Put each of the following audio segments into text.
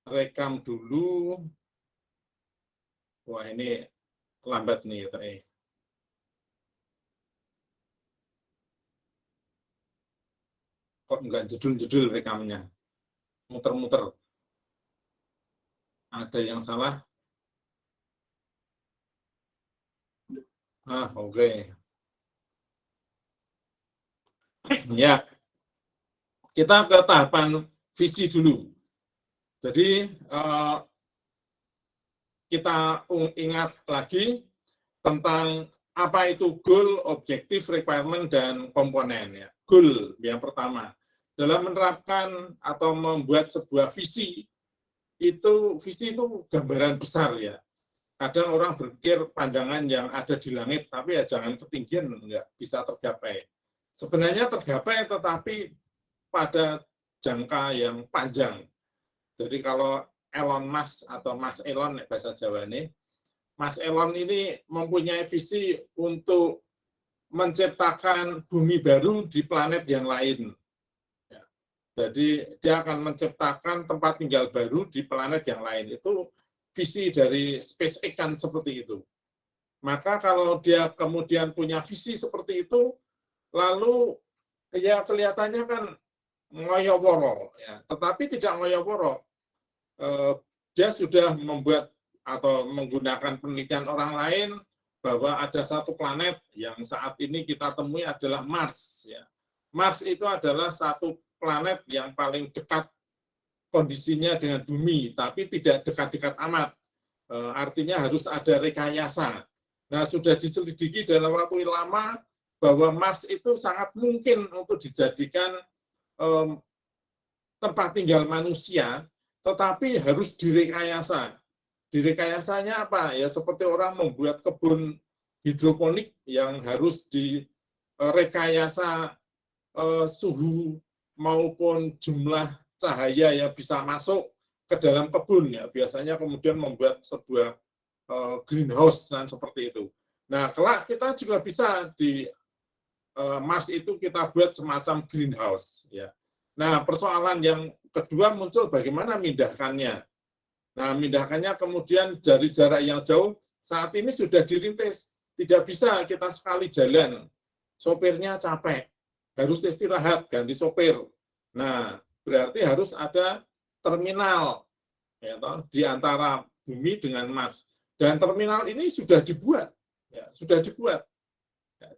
rekam dulu. Wah, ini lambat nih. Kok enggak jedul-jedul rekamnya? Muter-muter. Ada yang salah? Oke. Ya, kita ke tahapan visi dulu. Jadi, kita ingat lagi tentang apa itu goal, objektif, requirement, dan komponen. Ya. Goal yang pertama, dalam menerapkan atau membuat sebuah visi itu gambaran besar ya. Kadang orang berpikir pandangan yang ada di langit, tapi ya jangan ketinggian, enggak bisa tergapai. Sebenarnya tergapai, tetapi pada jangka yang panjang. Jadi kalau Elon Musk atau Mas Elon bahasa Jawa ini, Mas Elon ini mempunyai visi untuk menciptakan bumi baru di planet yang lain. Ya. Jadi dia akan menciptakan tempat tinggal baru di planet yang lain. Itu visi dari SpaceX kan seperti itu. Maka kalau dia kemudian punya visi seperti itu, lalu ya kelihatannya kan ngoyo-woro, ya. Tetapi tidak ngoyo-woro. Dia sudah membuat atau menggunakan penelitian orang lain bahwa ada satu planet yang saat ini kita temui adalah Mars. Ya. Mars itu adalah satu planet yang paling dekat kondisinya dengan bumi, tapi tidak dekat-dekat amat. Artinya harus ada rekayasa. Nah, sudah diselidiki dalam waktu lama bahwa Mars itu sangat mungkin untuk dijadikan tempat tinggal manusia, tetapi harus direkayasa. Direkayasanya apa? Ya seperti orang membuat kebun hidroponik yang harus direkayasa suhu maupun jumlah cahaya yang bisa masuk ke dalam kebun ya. Biasanya kemudian membuat sebuah greenhouse dan seperti itu. Nah, kelak kita juga bisa di Mars itu kita buat semacam greenhouse ya. Nah, persoalan yang kedua muncul bagaimana mindahkannya. Nah, mindahkannya kemudian dari jarak yang jauh, saat ini sudah dirintis. Tidak bisa kita sekali jalan. Sopirnya capek. Harus istirahat, ganti sopir. Nah, berarti harus ada terminal ya, di antara bumi dengan Mars. Dan terminal ini sudah dibuat. Ya, sudah dibuat. Ya,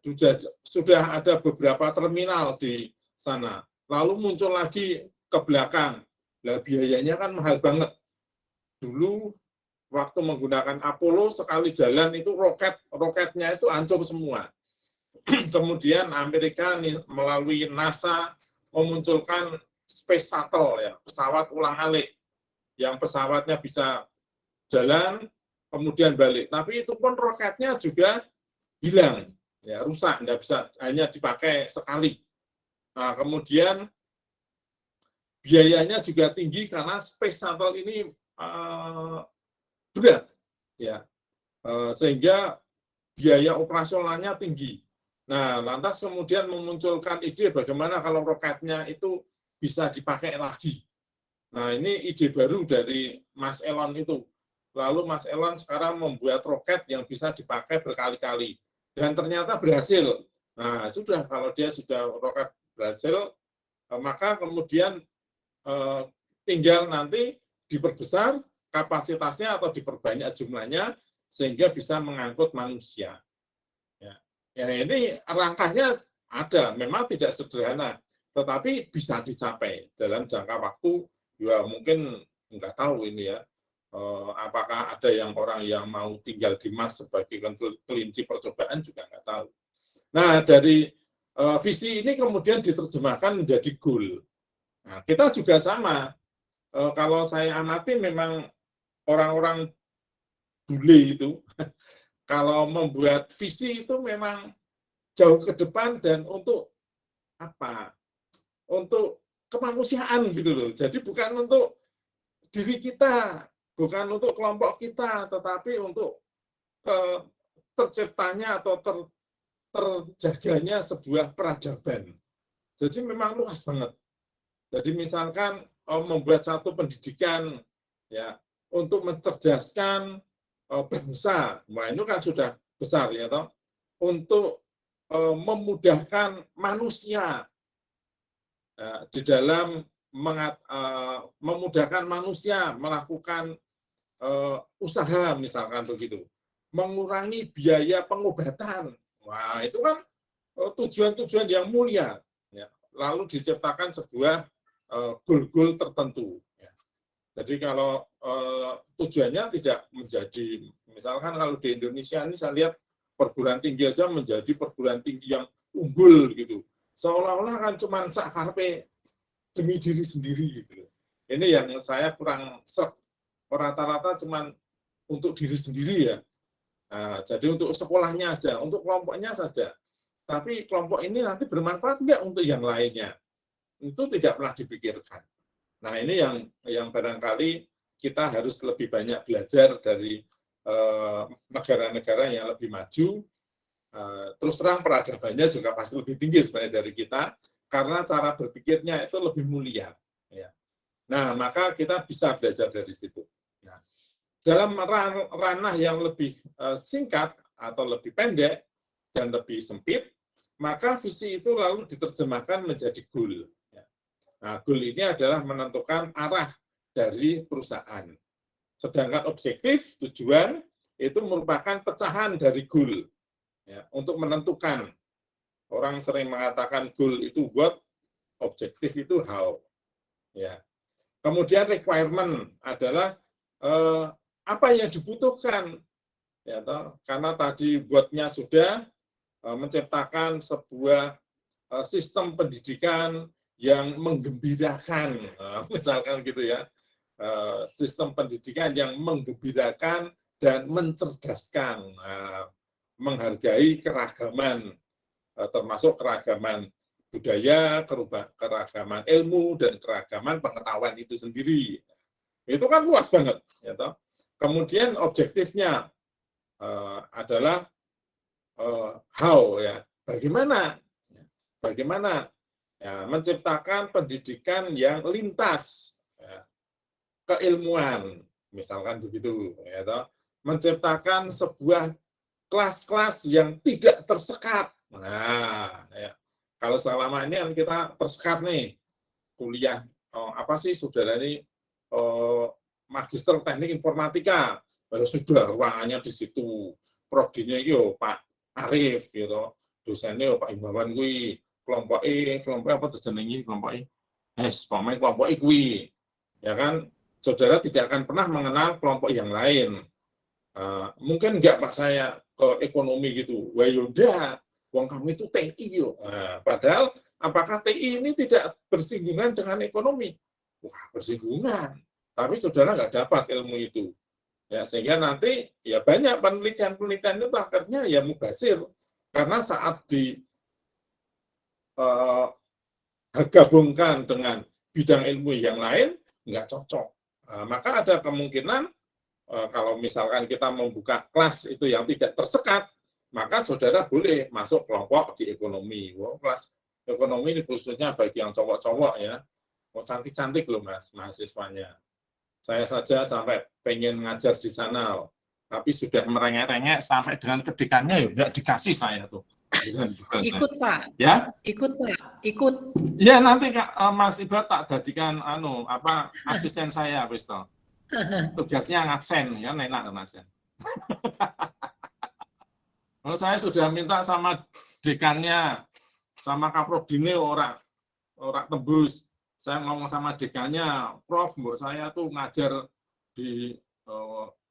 sudah ada beberapa terminal di sana. Lalu muncul lagi ke belakang. Nah, biayanya kan mahal banget. Dulu waktu menggunakan Apollo sekali jalan itu roketnya itu hancur semua. Kemudian Amerika melalui NASA memunculkan Space Shuttle ya, pesawat ulang-alik yang pesawatnya bisa jalan kemudian balik. Tapi itu pun roketnya juga hilang, ya rusak, nggak bisa, hanya dipakai sekali. Nah, kemudian biayanya juga tinggi karena Space Shuttle ini berat, ya, sehingga biaya operasionalnya tinggi. Nah, lantas kemudian memunculkan ide bagaimana kalau roketnya itu bisa dipakai lagi. Nah, ini ide baru dari Mas Elon itu. Lalu Mas Elon sekarang membuat roket yang bisa dipakai berkali-kali. Dan ternyata berhasil. Nah, sudah, kalau dia sudah roket berhasil, maka kemudian tinggal nanti diperbesar kapasitasnya atau diperbanyak jumlahnya sehingga bisa mengangkut manusia. Ya, ini langkahnya ada, memang tidak sederhana, tetapi bisa dicapai dalam jangka waktu, ya mungkin nggak tahu ini ya, apakah ada orang yang mau tinggal di Mars sebagai kelinci percobaan juga nggak tahu. Nah, dari visi ini kemudian diterjemahkan menjadi goal. Nah, kita juga sama. Kalau saya amati memang orang-orang bule itu, kalau membuat visi itu memang jauh ke depan dan untuk apa? Untuk kemanusiaan gitu loh. Jadi bukan untuk diri kita, bukan untuk kelompok kita, tetapi untuk terciptanya atau terjaganya sebuah peradaban. Jadi memang luas banget. Jadi misalkan membuat satu pendidikan ya, untuk mencerdaskan bangsa. Wah, itu kan sudah besar ya toh. Untuk memudahkan manusia di dalam memudahkan manusia melakukan usaha misalkan begitu, mengurangi biaya pengobatan. Wah, itu kan tujuan-tujuan yang mulia. Ya. Lalu diciptakan sebuah goal-goal tertentu. Ya. Jadi kalau tujuannya tidak menjadi, misalkan kalau di Indonesia ini saya lihat perguruan tinggi aja menjadi perguruan tinggi yang unggul gitu. Seolah-olah kan cuma sak karpe demi diri sendiri gitu. Ini yang saya kurang serp. Rata-rata cuma untuk diri sendiri ya. Nah, jadi untuk sekolahnya aja, untuk kelompoknya saja. Tapi kelompok ini nanti bermanfaat enggak untuk yang lainnya? Itu tidak pernah dipikirkan. Nah, ini yang barangkali kita harus lebih banyak belajar dari negara-negara yang lebih maju. Terus terang peradabannya juga pasti lebih tinggi sebenarnya dari kita, karena cara berpikirnya itu lebih mulia. Ya. Nah, maka kita bisa belajar dari situ. Nah, dalam ranah yang lebih singkat atau lebih pendek dan lebih sempit, maka visi itu lalu diterjemahkan menjadi goal. Nah, goal ini adalah menentukan arah dari perusahaan. Sedangkan objektif, tujuan, itu merupakan pecahan dari goal. Ya, untuk menentukan. Orang sering mengatakan goal itu what, objektif itu how. Ya. Kemudian requirement adalah apa yang dibutuhkan. Ya, karena tadi buatnya sudah menciptakan sebuah sistem pendidikan yang menggembirakan, misalkan gitu ya, sistem pendidikan yang menggembirakan dan mencerdaskan, menghargai keragaman, termasuk keragaman budaya, keragaman ilmu, dan keragaman pengetahuan itu sendiri. Itu kan luas banget. Ya toh. Kemudian objektifnya adalah how, ya, bagaimana ya, menciptakan pendidikan yang lintas ya, keilmuan, misalkan begitu, ya toh. Menciptakan sebuah kelas-kelas yang tidak tersekat. Nah, ya. Kalau selama ini kan kita tersekat nih, kuliah apa sih saudara ini magister teknik informatika, sudah ruangannya di situ, prodinya yo Pak Arif gitu, dosennya yo Pak Imawan kuwi, kelompok apa jenenge kelompok pokoknya kelompok kuwi. Ya kan, saudara tidak akan pernah mengenal kelompok yang lain. Mungkin enggak Pak saya ke ekonomi gitu. Wah yaudah, wong kamu itu TI yo. Padahal apakah TI ini tidak bersinggungan dengan ekonomi? Wah, bersinggungan. Tapi saudara nggak dapat ilmu itu. Ya, sehingga nanti ya banyak penelitian-penelitian itu akhirnya ya mubazir. Karena saat digabungkan dengan bidang ilmu yang lain, nggak cocok. Maka ada kemungkinan kalau misalkan kita membuka kelas itu yang tidak tersekat, maka saudara boleh masuk kelompok di ekonomi. Kelas ekonomi ini khususnya bagi yang cowok-cowok ya. Cantik-cantik loh Mas, mahasiswanya. Saya saja sampai pengen ngajar di sana, tapi sudah merengek-rengek sampai dengan kedekannya ya nggak dikasih saya tuh. Ikut Pak. Ya? Ikut Pak. Ikut. Ya nanti Mas Ibra tak jadikan asisten saya, Pistol. Tugasnya ngabsen ya, enak Mas ya. Kalau saya sudah minta sama dekannya, sama Kaprodine orang tembus. Saya ngomong sama dekannya, Prof, mbok saya tuh ngajar di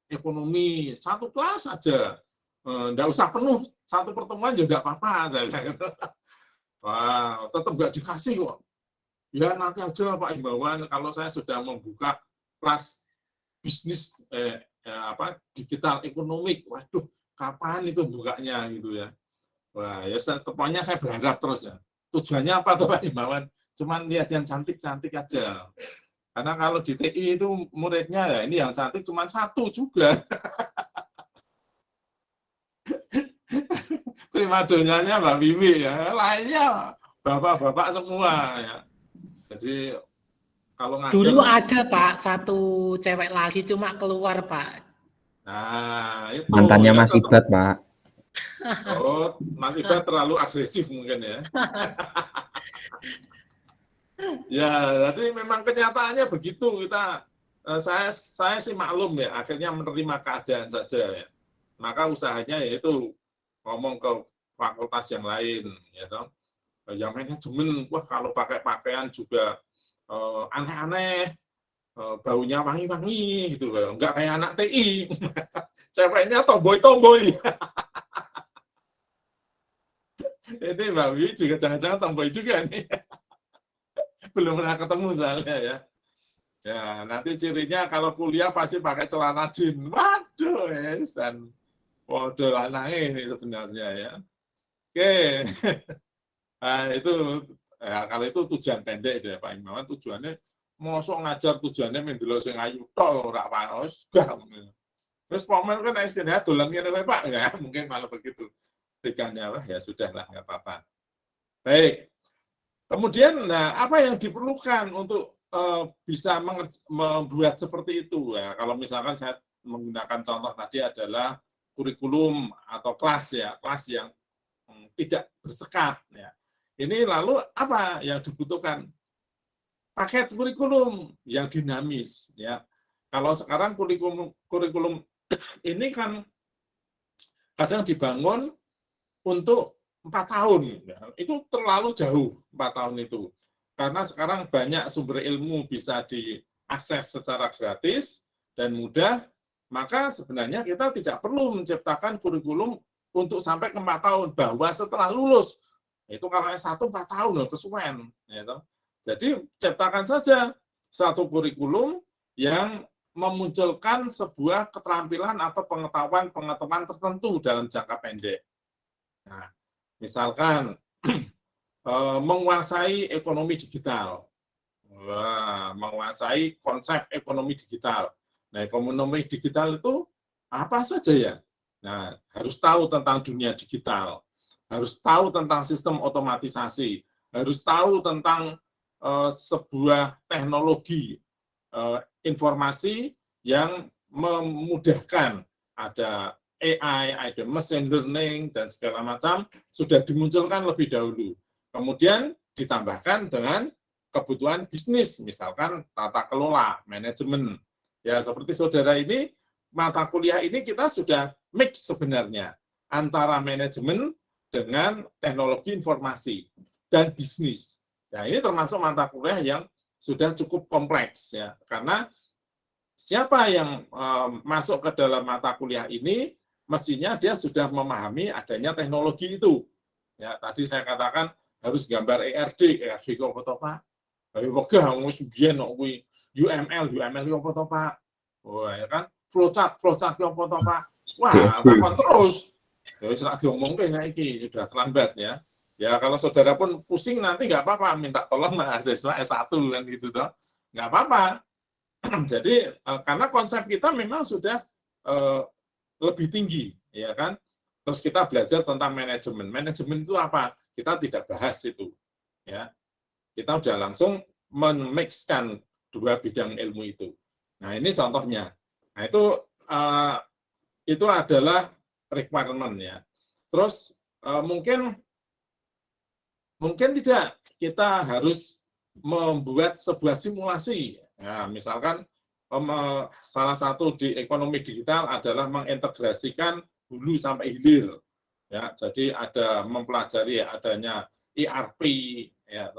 ekonomi satu kelas aja, nggak usah penuh satu pertemuan juga apa-apa. Wah, tetap nggak dikasih kok. Ya nanti aja Pak Imbauan, kalau saya sudah membuka kelas bisnis digital ekonomik, waduh, kapan itu bukanya gitu ya. Wah, ya pokoknya saya berharap terus ya. Tujuannya apa tuh Pak Imbauan? Cuman lihat yang cantik-cantik aja. Karena kalau di TI itu muridnya ya ini yang cantik cuma satu juga. Primadonanya Mbak Wiwi ya, lainnya bapak-bapak semua ya. Jadi kalau Dulu ngajar, ada Pak, satu cewek lagi cuma keluar Pak. nah itu Mantannya ya Mas tetap. Ibad, Pak. Oh, Mas Iba terlalu agresif mungkin ya. Ya, jadi memang kenyataannya begitu kita. Saya sih maklum ya, akhirnya menerima keadaan saja ya. Maka usahanya yaitu ngomong ke fakultas yang lain, ya toh. Yang manajemen, wah kalau pakai pakaian juga aneh-aneh, baunya wangi-wangi gitu loh, nggak kayak anak TI, ceweknya tomboy-tomboy. Ini Mbak Wiwi juga jangan-jangan tomboy juga nih, belum pernah ketemu soalnya ya. Ya, nanti cirinya kalau kuliah pasti pakai celana jeans. Waduh, esan. Waduh, lanang ini sebenarnya ya. Oke. Nah, itu ya, kalau itu tujuan pendek itu ya Pak Imawan, tujuannya mosok ngajar tujuannya mendelok sing ayu tok ora panos gak. Terus pamer kan istilahnya dolan ngene wae Pak, enggak mungkin malah begitu. Pikannya lah ya sudahlah enggak apa-apa. Baik. Kemudian nah apa yang diperlukan untuk bisa membuat seperti itu ya. Kalau misalkan saya menggunakan contoh tadi adalah kurikulum atau kelas ya, kelas yang tidak bersekat ya. Ini lalu apa yang dibutuhkan? Paket kurikulum yang dinamis ya. Kalau sekarang kurikulum ini kan kadang dibangun untuk 4 tahun ya. Itu terlalu jauh 4 tahun itu. Karena sekarang banyak sumber ilmu bisa diakses secara gratis dan mudah, maka sebenarnya kita tidak perlu menciptakan kurikulum untuk sampai ke 4 tahun, bahwa setelah lulus itu kalau S1 4 tahun loh kesuwen gitu. Jadi ciptakan saja satu kurikulum yang memunculkan sebuah keterampilan atau pengetahuan tertentu dalam jangka pendek. Nah, misalkan menguasai ekonomi digital. Wah, menguasai konsep ekonomi digital. Nah, ekonomi digital itu apa saja ya? Nah, harus tahu tentang dunia digital, harus tahu tentang sistem otomatisasi, harus tahu tentang sebuah teknologi informasi yang memudahkan, ada AI, ada machine learning, dan segala macam sudah dimunculkan lebih dahulu. Kemudian ditambahkan dengan kebutuhan bisnis, misalkan tata kelola, manajemen. Ya, seperti saudara ini, mata kuliah ini kita sudah mix sebenarnya antara manajemen dengan teknologi informasi dan bisnis. Nah, ini termasuk mata kuliah yang sudah cukup kompleks ya, karena siapa yang masuk ke dalam mata kuliah ini mestinya dia sudah memahami adanya teknologi itu. Ya, tadi saya katakan harus gambar ERD itu apa to, Pak? Ayo wegah wis biyen kok kuwi UML itu apa to, Pak? Wah, ya kan flowchart itu apa to, Pak? Wah, takon terus. Ya wis rak diomongke saiki sudah terlambat ya. Ya kalau saudara pun pusing nanti nggak apa-apa, minta tolong mahasiswa S1 kan gitu toh. Nggak apa-apa. Jadi karena konsep kita memang sudah lebih tinggi, ya kan? Terus kita belajar tentang manajemen. Manajemen itu apa? Kita tidak bahas itu, ya. Kita sudah langsung memixkan dua bidang ilmu itu. Nah ini contohnya. Nah itu adalah requirement ya. Terus mungkin tidak kita harus membuat sebuah simulasi. Ya, misalkan salah satu di ekonomi digital adalah mengintegrasikan hulu sampai hilir. Ya, jadi ada mempelajari adanya ERP, ya,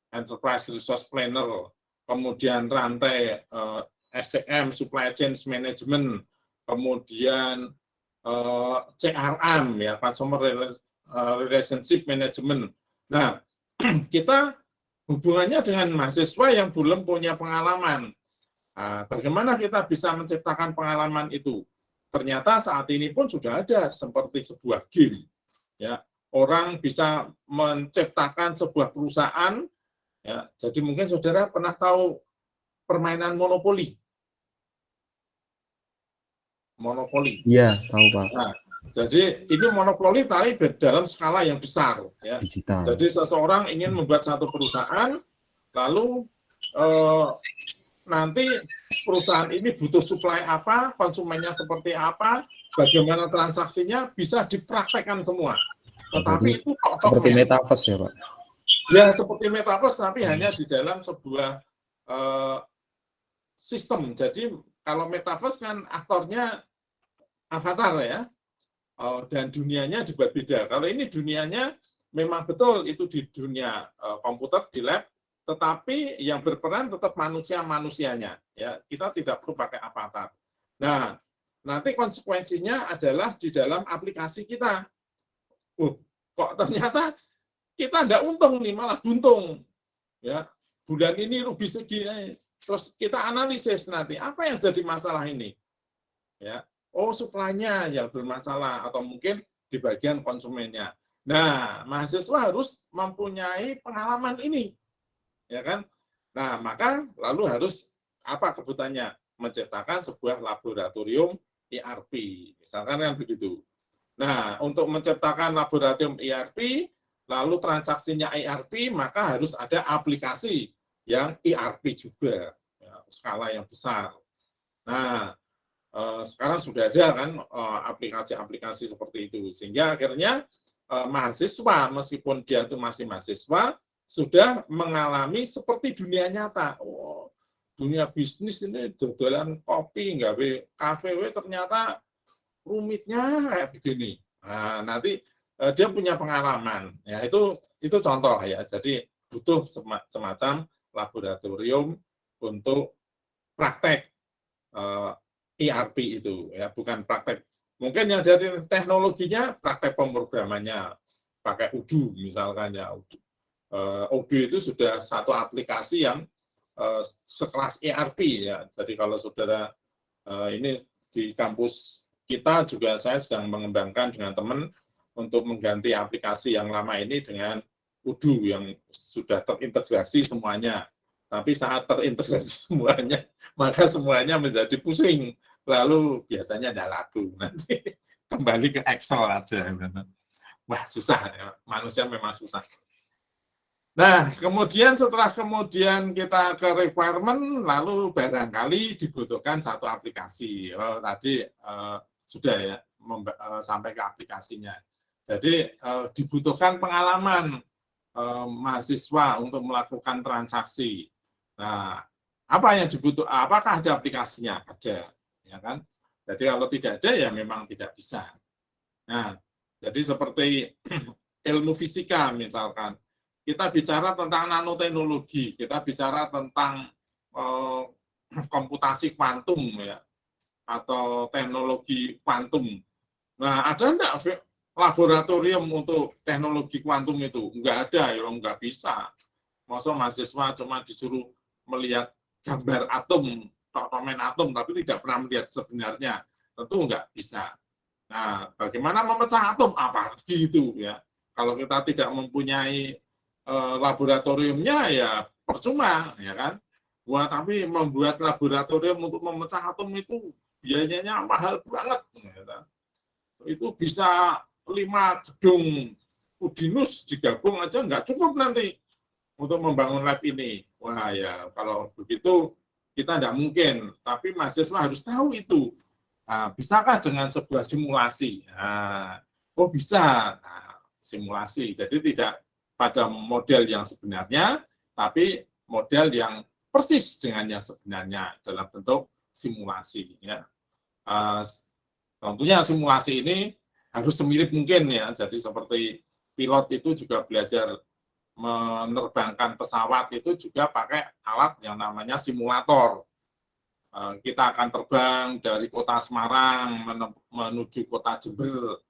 Enterprise Resource Planner, kemudian rantai SCM, Supply Chain Management, kemudian CRM, ya, Consumer Relationship Management. Nah, kita hubungannya dengan mahasiswa yang belum punya pengalaman. Nah, bagaimana kita bisa menciptakan pengalaman itu? Ternyata saat ini pun sudah ada seperti sebuah game. Ya, orang bisa menciptakan sebuah perusahaan. Ya, jadi mungkin saudara pernah tahu permainan monopoli. Monopoli. Iya, tahu Pak. Nah, jadi ini monopoli tapi dalam skala yang besar. Ya. Digital. Jadi seseorang ingin membuat satu perusahaan, lalu nanti perusahaan ini butuh supply apa, konsumennya seperti apa, bagaimana transaksinya, bisa dipraktekkan semua. Tetapi itu seperti metaverse ya Pak? Ya seperti metaverse, tapi hanya di dalam sebuah sistem. Jadi kalau metaverse kan aktornya avatar ya, dan dunianya dibuat beda. Kalau ini dunianya memang betul itu di dunia komputer, di lab, tetapi yang berperan tetap manusianya. Ya, kita tidak perlu pakai avatar. Nah, nanti konsekuensinya adalah di dalam aplikasi kita. Kok ternyata kita tidak untung nih, malah buntung. Ya, bulan ini rugi segini. Terus kita analisis nanti apa yang jadi masalah ini. Ya, supply-nya yang bermasalah atau mungkin di bagian konsumennya. Nah, mahasiswa harus mempunyai pengalaman ini. Ya kan? Nah, maka lalu harus apa kebutuhannya? Menciptakan sebuah laboratorium ERP. Misalkan kan begitu. Nah, untuk menciptakan laboratorium ERP, lalu transaksinya ERP, maka harus ada aplikasi yang ERP juga, ya, skala yang besar. Nah, sekarang sudah ada kan aplikasi-aplikasi seperti itu, sehingga akhirnya mahasiswa meskipun dia itu masih mahasiswa sudah mengalami seperti dunia nyata. Dunia bisnis ini dodolan kopi nggawe kafe ternyata rumitnya kayak begini. Nah, nanti dia punya pengalaman. Ya itu contoh ya. Jadi butuh semacam laboratorium untuk praktek ERP itu ya, bukan praktek. Mungkin yang dari teknologinya praktek pemrogramannya pakai Odoo misalkan ya. Odoo itu sudah satu aplikasi yang sekelas ERP ya. Jadi kalau saudara ini di kampus kita juga saya sedang mengembangkan dengan teman untuk mengganti aplikasi yang lama ini dengan Odoo yang sudah terintegrasi semuanya. Tapi saat terintegrasi semuanya, maka semuanya menjadi pusing. Lalu biasanya tidak laku. Nanti kembali ke Excel aja. Wah, susah. Ya. Manusia memang susah. Nah, kemudian setelah kita ke requirement, lalu barangkali dibutuhkan satu aplikasi. Tadi sudah ya, sampai ke aplikasinya. Jadi dibutuhkan pengalaman mahasiswa untuk melakukan transaksi. Nah, apa yang dibutuhkan? Apakah ada aplikasinya? Ada, ya kan? Jadi kalau tidak ada ya memang tidak bisa. Nah, jadi seperti ilmu fisika misalkan, kita bicara tentang nanoteknologi, kita bicara tentang komputasi kuantum ya, atau teknologi kuantum. Nah, ada enggak laboratorium untuk teknologi kuantum itu? Enggak ada, ya enggak bisa. Masa mahasiswa cuma disuruh melihat gambar atom, tomen atom, tapi tidak pernah melihat sebenarnya. Tentu enggak bisa. Nah, bagaimana memecah atom? Apa gitu ya? Kalau kita tidak mempunyai laboratoriumnya, ya percuma, ya kan? Wah, tapi membuat laboratorium untuk memecah atom itu biayanya mahal banget. Itu bisa 5 gedung Udinus digabung aja nggak cukup nanti untuk membangun lab ini. Wah ya, kalau begitu kita tidak mungkin. Tapi mahasiswa harus tahu itu. Nah, bisakah dengan sebuah simulasi? Nah, bisa. Nah, simulasi. Jadi tidak pada model yang sebenarnya, tapi model yang persis dengan yang sebenarnya dalam bentuk simulasi. Ya. Tentunya simulasi ini harus semirip mungkin ya. Jadi seperti pilot itu juga belajar menerbangkan pesawat itu juga pakai alat yang namanya simulator. Kita akan terbang dari kota Semarang menuju kota Jember.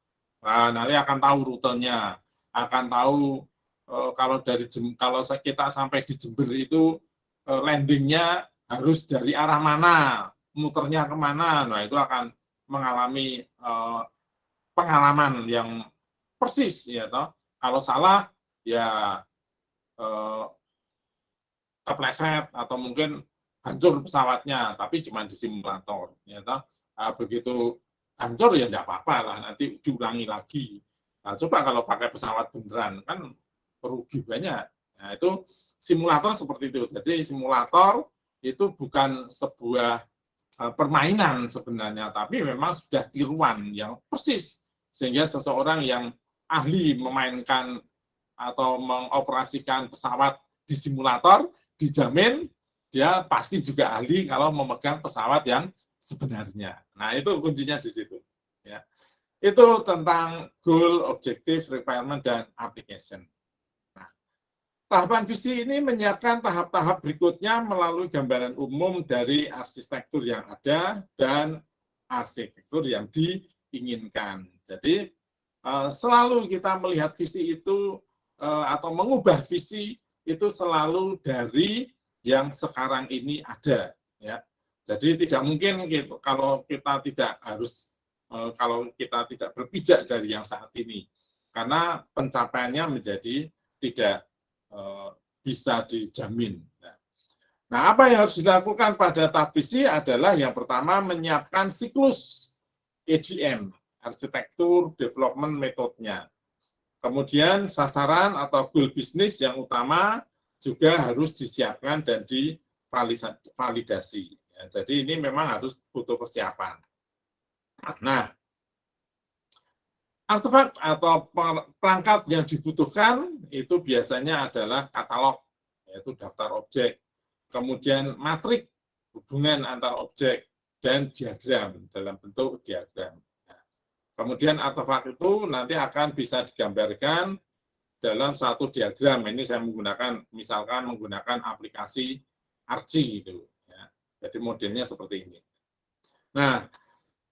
Nah, nanti akan tahu rutenya, akan tahu kalau kita sampai di Jember itu landingnya harus dari arah mana, muternya kemana. Nah, itu akan mengalami pengalaman yang persis ya toh. Kalau salah ya kepleset atau mungkin hancur pesawatnya, tapi cuma di simulator ya toh. Begitu hancur ya enggak apa-apa lah, nanti diulangi lagi. Nah, coba kalau pakai pesawat beneran kan rugi banyak. Nah, itu simulator seperti itu. Jadi simulator itu bukan sebuah permainan sebenarnya, tapi memang sudah tiruan yang persis, sehingga seseorang yang ahli memainkan atau mengoperasikan pesawat di simulator dijamin dia pasti juga ahli kalau memegang pesawat yang sebenarnya. Nah, itu kuncinya di situ. Ya. Itu tentang goal, objective, requirement, dan application. Nah, tahapan visi ini menyiapkan tahap-tahap berikutnya melalui gambaran umum dari arsitektur yang ada dan arsitektur yang diinginkan. Jadi, selalu kita melihat visi itu atau mengubah visi itu selalu dari yang sekarang ini ada, ya. Jadi tidak mungkin gitu, kalau kita tidak berpijak dari yang saat ini, karena pencapaiannya menjadi tidak bisa dijamin. Nah, apa yang harus dilakukan pada tahap visi adalah yang pertama menyiapkan siklus ADM, arsitektur development metodenya. Kemudian sasaran atau goal bisnis yang utama juga harus disiapkan dan divalidasi. Ya, jadi ini memang harus butuh persiapan. Nah, artefak atau perangkat yang dibutuhkan itu biasanya adalah katalog, yaitu daftar objek, kemudian matrik hubungan antar objek, dan diagram dalam bentuk diagram. Kemudian artefak itu nanti akan bisa digambarkan dalam satu diagram. Ini saya misalkan menggunakan aplikasi Archie itu. Ya. Jadi modelnya seperti ini. Nah,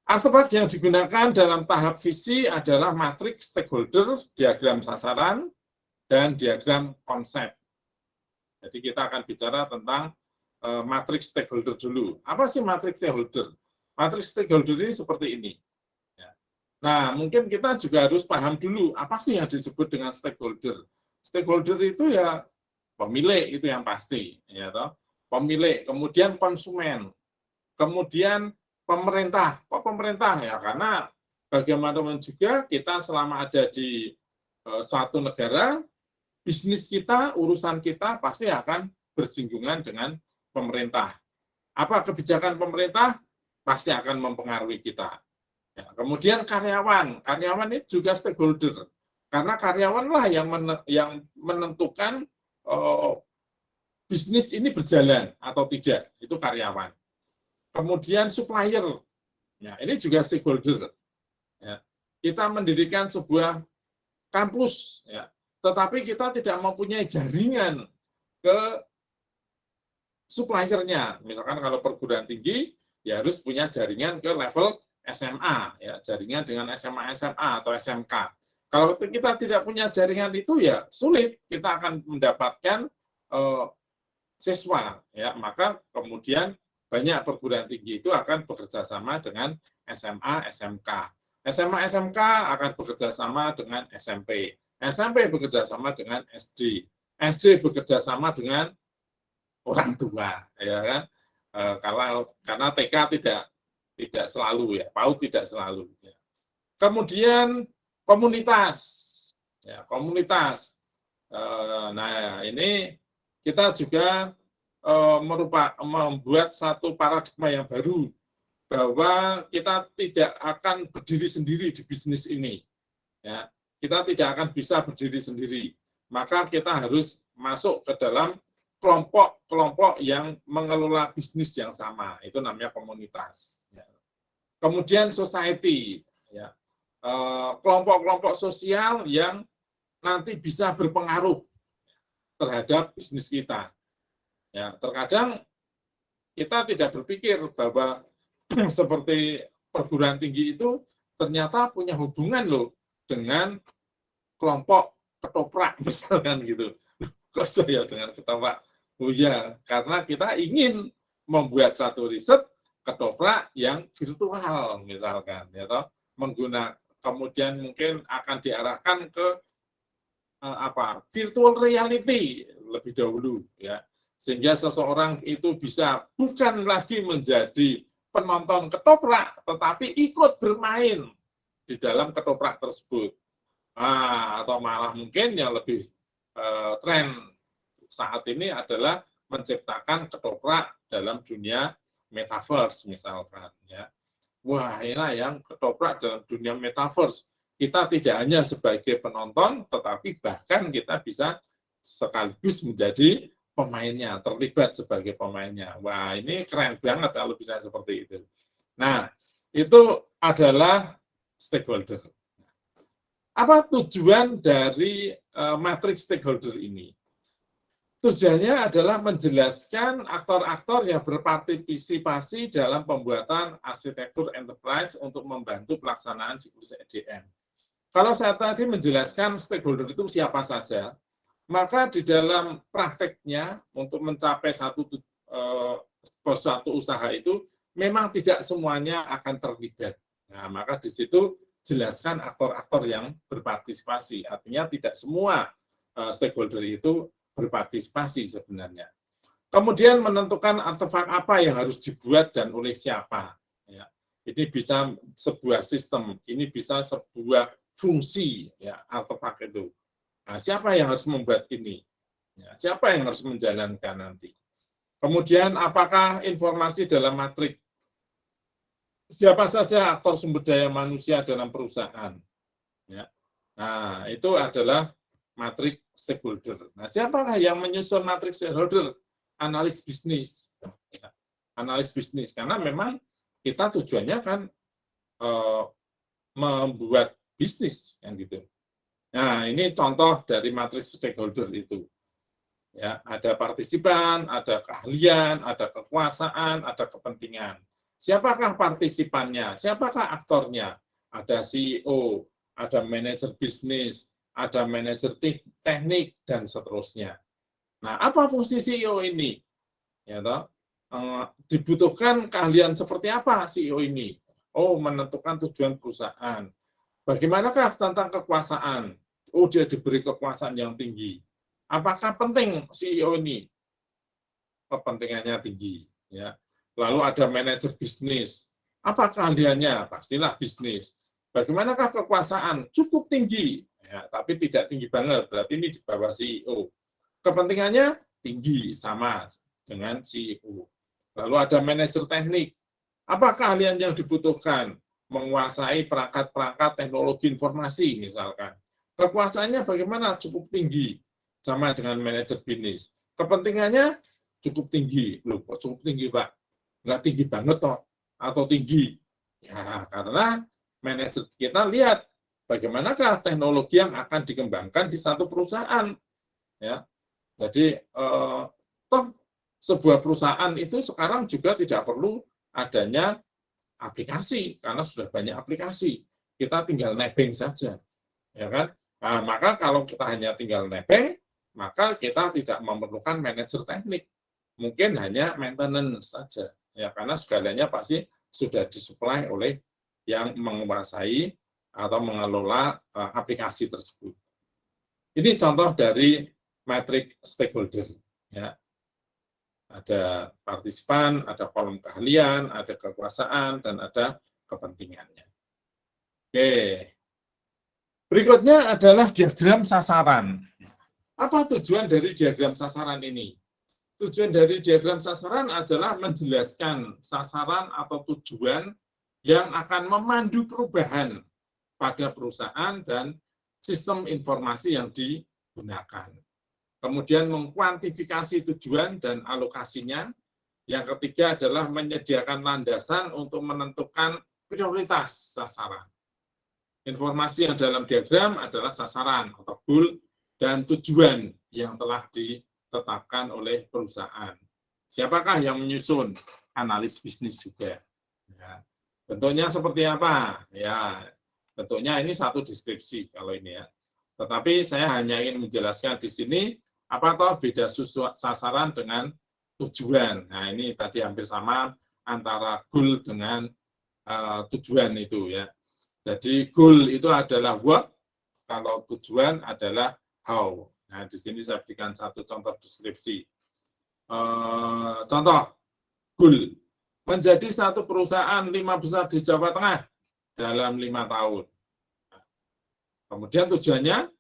artefak yang digunakan dalam tahap visi adalah matriks stakeholder, diagram sasaran, dan diagram konsep. Jadi kita akan bicara tentang matriks stakeholder dulu. Apa sih matriks stakeholder? Matriks stakeholder ini seperti ini. Nah, mungkin kita juga harus paham dulu apa sih yang disebut dengan stakeholder. Stakeholder itu ya pemilik, itu yang pasti, ya toh. Pemilik, kemudian konsumen, kemudian pemerintah. Kok pemerintah? Ya karena bagaimanapun juga kita selama ada di suatu negara, bisnis kita, urusan kita pasti akan bersinggungan dengan pemerintah. Apa kebijakan pemerintah? Pasti akan mempengaruhi kita. Ya, kemudian karyawan itu juga stakeholder, karena karyawanlah yang menentukan bisnis ini berjalan atau tidak, itu karyawan. Kemudian supplier, ya, ini juga stakeholder. Ya, kita mendirikan sebuah kampus, ya, tetapi kita tidak mempunyai jaringan ke suppliernya. Misalkan kalau perguruan tinggi, ya harus punya jaringan ke level SMA, ya, jaringan dengan SMA atau SMK. Kalau kita tidak punya jaringan itu, ya sulit kita akan mendapatkan siswa, ya. Maka kemudian banyak perguruan tinggi itu akan bekerja sama dengan SMA, SMK. SMA, SMK akan bekerja sama dengan SMP. SMP bekerja sama dengan SD. SD bekerja sama dengan orang tua, ya kan? Karena TK tidak selalu, ya, PAUD tidak selalu. Ya. Kemudian komunitas, ya, komunitas. Nah, ini kita juga membuat satu paradigma yang baru bahwa kita tidak akan berdiri sendiri di bisnis ini. Ya, kita tidak akan bisa berdiri sendiri. Maka kita harus masuk ke dalam kelompok-kelompok yang mengelola bisnis yang sama, itu namanya komunitas. Ya. Kemudian society, ya, kelompok-kelompok sosial yang nanti bisa berpengaruh terhadap bisnis kita. Ya, terkadang kita tidak berpikir bahwa seperti perguruan tinggi itu ternyata punya hubungan loh dengan kelompok ketoprak misalkan gitu. Kok saya dengan ketoprak? Oh ya, karena kita ingin membuat satu riset ketoprak yang virtual misalkan, ya toh, kemudian mungkin akan diarahkan ke virtual reality lebih dahulu, ya, sehingga seseorang itu bisa bukan lagi menjadi penonton ketoprak, tetapi ikut bermain di dalam ketoprak tersebut, atau malah mungkin yang lebih tren saat ini adalah menciptakan ketoprak dalam dunia metaverse misalkan ya. Wah, inilah yang ketoprak dalam dunia metaverse. Kita tidak hanya sebagai penonton, tetapi bahkan kita bisa sekaligus menjadi pemainnya, terlibat sebagai pemainnya. Wah, ini keren banget kalau bisa seperti itu. Nah, itu adalah stakeholder. Apa tujuan dari matriks stakeholder ini? Tujuannya adalah menjelaskan aktor-aktor yang berpartisipasi dalam pembuatan arsitektur enterprise untuk membantu pelaksanaan siklus EDM. Kalau saya tadi menjelaskan stakeholder itu siapa saja, maka di dalam prakteknya untuk mencapai satu usaha itu memang tidak semuanya akan terlibat. Nah, maka di situ jelaskan aktor-aktor yang berpartisipasi. Artinya tidak semua stakeholder itu berpartisipasi sebenarnya. Kemudian menentukan artefak apa yang harus dibuat dan oleh siapa. Ya. Ini bisa sebuah sistem, ini bisa sebuah fungsi ya artefak itu. Nah, siapa yang harus membuat ini? Ya, siapa yang harus menjalankan nanti? Kemudian apakah informasi dalam matrik? Siapa saja aktor sumber daya manusia dalam perusahaan? Ya. Nah, itu adalah matrik stakeholder. Nah, siapakah yang menyusun matrik stakeholder? Analis bisnis. Ya. Analis bisnis, karena memang kita tujuannya kan membuat bisnis, yang gitu. Nah, ini contoh dari matriks stakeholder itu. Ya, ada partisipan, ada keahlian, ada kekuasaan, ada kepentingan. Siapakah partisipannya? Siapakah aktornya? Ada CEO, ada manajer bisnis, ada manajer teknik, dan seterusnya. Nah, apa fungsi CEO ini? Ya, toh? Dibutuhkan keahlian seperti apa CEO ini? Oh, menentukan tujuan perusahaan. Bagaimanakah tentang kekuasaan? Oh, dia diberi kekuasaan yang tinggi. Apakah penting CEO ini? Kepentingannya tinggi. Ya. Lalu ada manajer bisnis. Apa keahliannya? Pastilah bisnis. Bagaimanakah kekuasaan? Cukup tinggi, ya, tapi tidak tinggi banget. Berarti ini di bawah CEO. Kepentingannya tinggi, sama dengan CEO. Lalu ada manajer teknik. Apa keahlian yang dibutuhkan? Menguasai perangkat-perangkat teknologi informasi, misalkan. Kekuasaannya bagaimana? Cukup tinggi, sama dengan manajer bisnis. Kepentingannya cukup tinggi. Loh, kok cukup tinggi, Pak? Nggak tinggi banget, toh? Atau tinggi? Ya, karena manajer kita lihat bagaimanakah teknologi yang akan dikembangkan di satu perusahaan. Ya, jadi toh sebuah perusahaan itu sekarang juga tidak perlu adanya aplikasi karena sudah banyak aplikasi. Kita tinggal nebeng saja, ya kan? Nah, maka kalau kita hanya tinggal nebeng, maka kita tidak memerlukan manajer teknik. Mungkin hanya maintenance saja, ya karena segalanya pasti sudah disuplai oleh yang menguasai atau mengelola aplikasi tersebut. Ini contoh dari matrik stakeholder. Ya. Ada partisipan, ada kolom keahlian, ada kekuasaan, dan ada kepentingannya. Oke. Berikutnya adalah diagram sasaran. Apa tujuan dari diagram sasaran ini? Tujuan dari diagram sasaran adalah menjelaskan sasaran atau tujuan yang akan memandu perubahan pada perusahaan dan sistem informasi yang digunakan. Kemudian mengkuantifikasi tujuan dan alokasinya. Yang ketiga adalah menyediakan landasan untuk menentukan prioritas sasaran. Informasi yang dalam diagram adalah sasaran atau goal dan tujuan yang telah ditetapkan oleh perusahaan. Siapakah yang menyusun? Analis bisnis juga. Ya. Bentuknya seperti apa? Ya, bentuknya ini satu deskripsi kalau ini ya. Tetapi saya hanya ingin menjelaskan di sini apa toh beda sasaran dengan tujuan. Nah, ini tadi hampir sama antara goal dengan tujuan itu ya. Jadi goal itu adalah what, kalau tujuan adalah how. Nah, di sini saya berikan satu contoh deskripsi. Contoh goal, menjadi satu perusahaan 5 besar di Jawa Tengah dalam 5 tahun. Kemudian tujuannya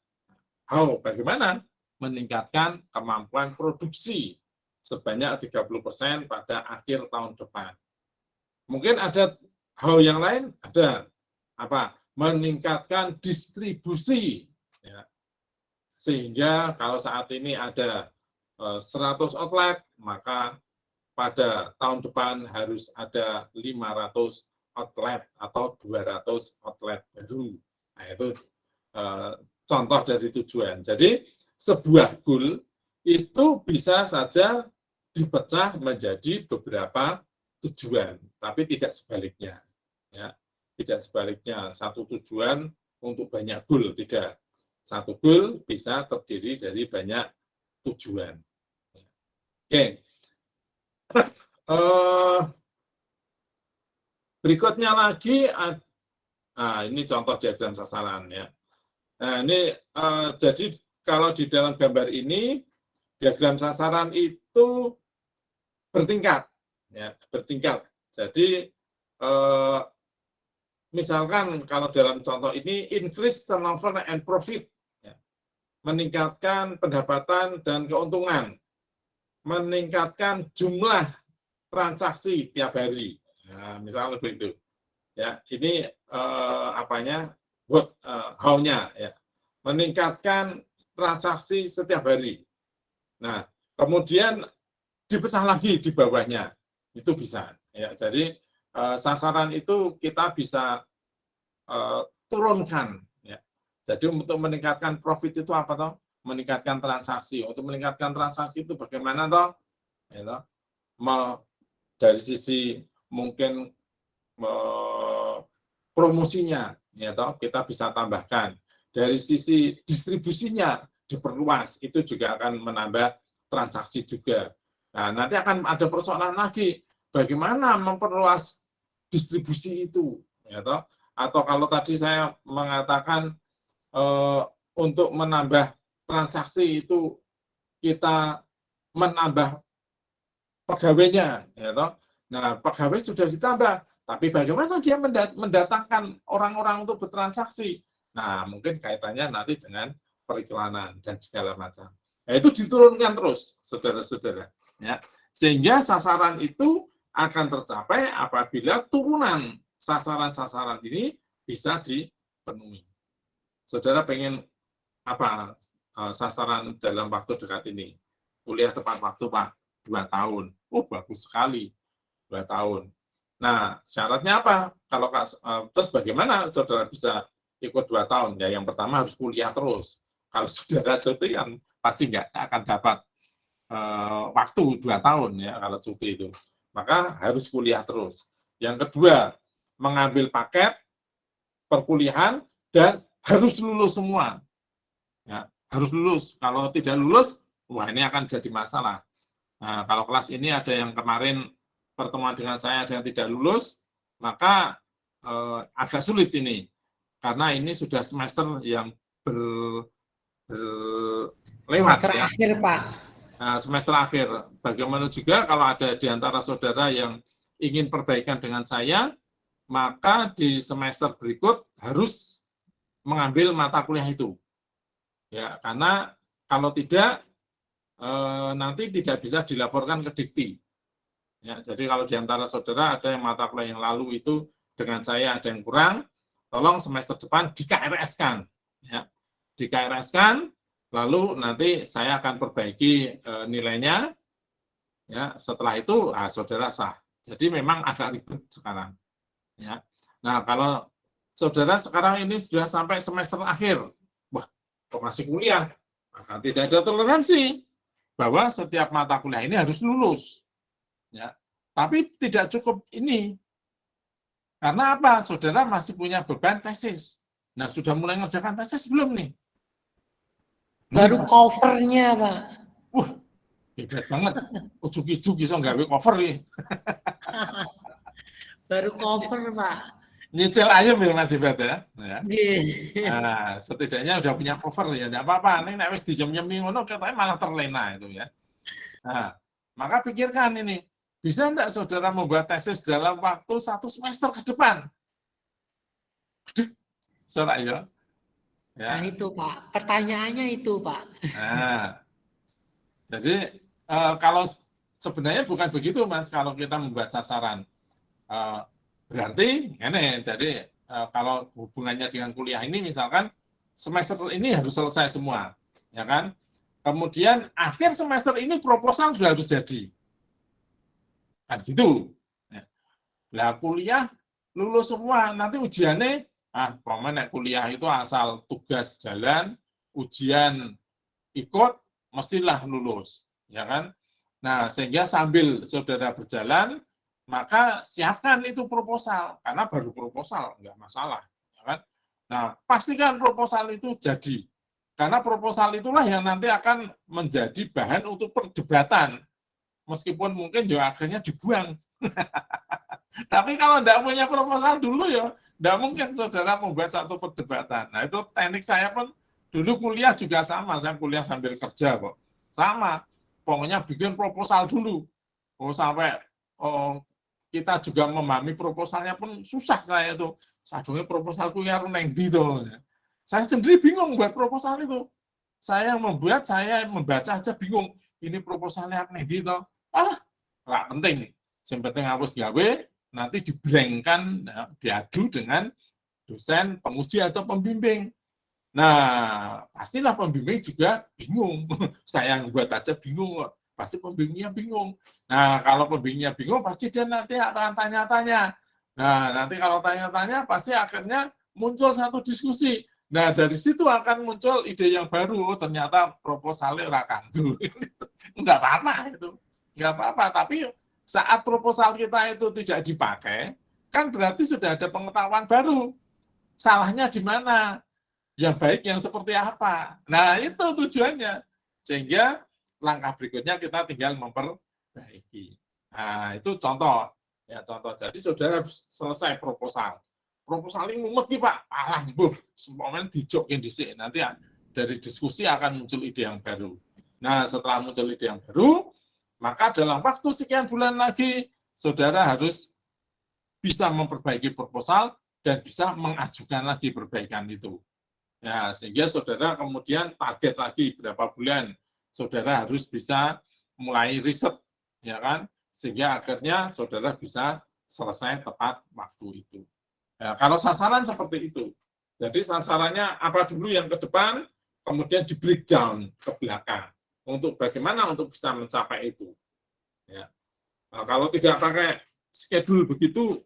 how, bagaimana? meningkatkan kemampuan produksi sebanyak 30% pada akhir tahun depan. Mungkin ada hal yang lain, ada apa? Meningkatkan distribusi, ya. Sehingga kalau saat ini ada 100 outlet, maka pada tahun depan harus ada 500 outlet atau 200 outlet baru. Nah, itu contoh dari tujuan. Jadi sebuah goal itu bisa saja dipecah menjadi beberapa tujuan, tapi tidak sebaliknya. Ya, tidak sebaliknya satu tujuan untuk banyak goal, tidak. Satu goal bisa terdiri dari banyak tujuan. Oke. Berikutnya lagi, ini contoh diagram sasaran ya. Nah ini jadi kalau di dalam gambar ini diagram sasaran itu bertingkat, ya bertingkat. Jadi misalkan kalau dalam contoh ini increase turnover and profit, ya. Meningkatkan pendapatan dan keuntungan, meningkatkan jumlah transaksi tiap hari. Nah, misalnya begitu. Ya, ini how-nya ya. Meningkatkan transaksi setiap hari. Nah, kemudian dipecah lagi di bawahnya. Itu bisa ya. Jadi sasaran itu kita bisa turunkan ya. Jadi untuk meningkatkan profit itu apa toh? Meningkatkan transaksi. Untuk meningkatkan transaksi itu bagaimana toh? Ya, toh? Dari sisi mungkin promosinya, ya toh kita bisa tambahkan. Dari sisi distribusinya diperluas, itu juga akan menambah transaksi juga. Nah, nanti akan ada persoalan lagi, bagaimana memperluas distribusi itu, ya toh? Atau kalau tadi saya mengatakan untuk menambah transaksi itu kita menambah pegawainya, ya toh. Nah, pegawai sudah ditambah, tapi bagaimana dia mendatangkan orang-orang untuk bertransaksi? Nah, mungkin kaitannya nanti dengan periklanan dan segala macam. Nah, itu diturunkan terus, saudara-saudara. Ya. Sehingga sasaran itu akan tercapai apabila turunan sasaran-sasaran ini bisa dipenuhi. Saudara pengen apa sasaran dalam waktu dekat ini? Kuliah tepat waktu, Pak, 2 tahun. Oh, bagus sekali. 2 tahun. Nah, syaratnya apa? Kalau terus bagaimana saudara bisa ikut 2 tahun? Ya, yang pertama harus kuliah terus. Kalau saudara cuti kan pasti nggak akan dapat waktu 2 tahun ya kalau cuti itu. Maka harus kuliah terus. Yang kedua, mengambil paket perkuliahan dan harus lulus semua. Ya, harus lulus. Kalau tidak lulus, wah ini akan jadi masalah. Nah, kalau kelas ini ada yang kemarin pertemuan dengan saya ada yang tidak lulus, maka agak sulit ini. Karena ini sudah semester yang berlewat. Semester ya. akhir, Pak. Nah, semester akhir. Bagaimana juga kalau ada di antara saudara yang ingin perbaikan dengan saya, maka di semester berikut harus mengambil mata kuliah itu. Ya, karena kalau tidak nanti tidak bisa dilaporkan ke Dikti. Ya, jadi kalau di antara saudara ada yang mata kuliah yang lalu itu dengan saya ada yang kurang, tolong semester depan di KRS-kan. Ya, di KRS-kan, lalu nanti saya akan perbaiki nilainya. Ya, setelah itu saudara sah. Jadi memang agak ribet sekarang. Ya. Nah, kalau saudara sekarang ini sudah sampai semester akhir, wah, kok masih kuliah? Maka tidak ada toleransi bahwa setiap mata kuliah ini harus lulus. Ya. Tapi tidak cukup ini. Karena apa? Saudara masih punya beban tesis. Nah, sudah mulai ngerjakan tesis belum nih? Baru covernya, Pak. Wah, hebat banget. Ujuk-ujuk bisa nggak cover nih. Baru cover, Pak. Nyicil ayam ya Mas Ibat ya. Yeah. Nah, setidaknya udah punya cover ya, enggak apa-apa. Ini nek wis dijem-jemi ngono katanya malah terlena itu ya. Nah, maka pikirkan ini, bisa enggak saudara membuat tesis dalam waktu 1 semester ke depan? Saudara ya. Ya. Nah itu Pak, pertanyaannya itu Pak. Nah, jadi kalau sebenarnya bukan begitu Mas, kalau kita membuat sasaran. Berarti ini, jadi kalau hubungannya dengan kuliah ini misalkan semester ini harus selesai semua, ya kan? Kemudian akhir semester ini proposal sudah harus jadi. Kan gitu. Ya. Lah kuliah lulus semua, nanti ujiannya pokoknya kuliah itu asal tugas jalan, ujian ikut mestilah lulus, ya kan? Nah, sehingga sambil saudara berjalan, maka siapkan itu proposal, karena baru proposal, enggak masalah, ya kan? Nah, pastikan proposal itu jadi, karena proposal itulah yang nanti akan menjadi bahan untuk perdebatan, meskipun mungkin ya akhirnya dibuang. Tapi kalau enggak punya proposal dulu ya, enggak mungkin saudara membuat satu perdebatan. Nah, itu teknik saya pun dulu kuliah juga sama, saya kuliah sambil kerja kok. Sama, pokoknya bikin proposal dulu. Sampai kita juga memahami proposalnya pun susah saya itu. Sadungnya proposalku ya neng di tuh. Saya sendiri bingung buat proposal itu. Saya membuat, saya membaca aja bingung. Ini proposalnya neng di tuh. Nggak penting. Yang penting harus gawe, nanti dibrengkan, diadu dengan dosen, penguji atau pembimbing. Nah, pastilah pembimbing juga bingung. Saya yang buat aja bingung kok. Pasti pembimbingnya bingung. Nah, kalau pembimbingnya bingung, pasti dia nanti akan tanya-tanya. Nah, nanti kalau tanya-tanya, pasti akhirnya muncul satu diskusi. Nah, dari situ akan muncul ide yang baru. Oh, ternyata proposalnya rakandu. Enggak apa-apa itu. Enggak apa-apa. Tapi saat proposal kita itu tidak dipakai, kan berarti sudah ada pengetahuan baru. Salahnya di mana? Yang baik yang seperti apa. Nah, itu tujuannya. Sehingga langkah berikutnya kita tinggal memperbaiki. Nah, itu contoh. Ya, contoh. Jadi saudara harus selesai proposal. Proposal ini mumet nih Pak. Alah, semuanya dijokin di sini. Nanti dari diskusi akan muncul ide yang baru. Nah, setelah muncul ide yang baru, maka dalam waktu sekian bulan lagi, saudara harus bisa memperbaiki proposal dan bisa mengajukan lagi perbaikan itu. Ya, sehingga saudara kemudian target lagi berapa bulan saudara harus bisa mulai riset, ya kan? Sehingga akhirnya saudara bisa selesai tepat waktu itu. Ya, kalau sasaran seperti itu. Jadi sasarannya apa dulu yang ke depan, kemudian di breakdown ke belakang untuk bagaimana untuk bisa mencapai itu. Ya. Nah, kalau tidak pakai schedule begitu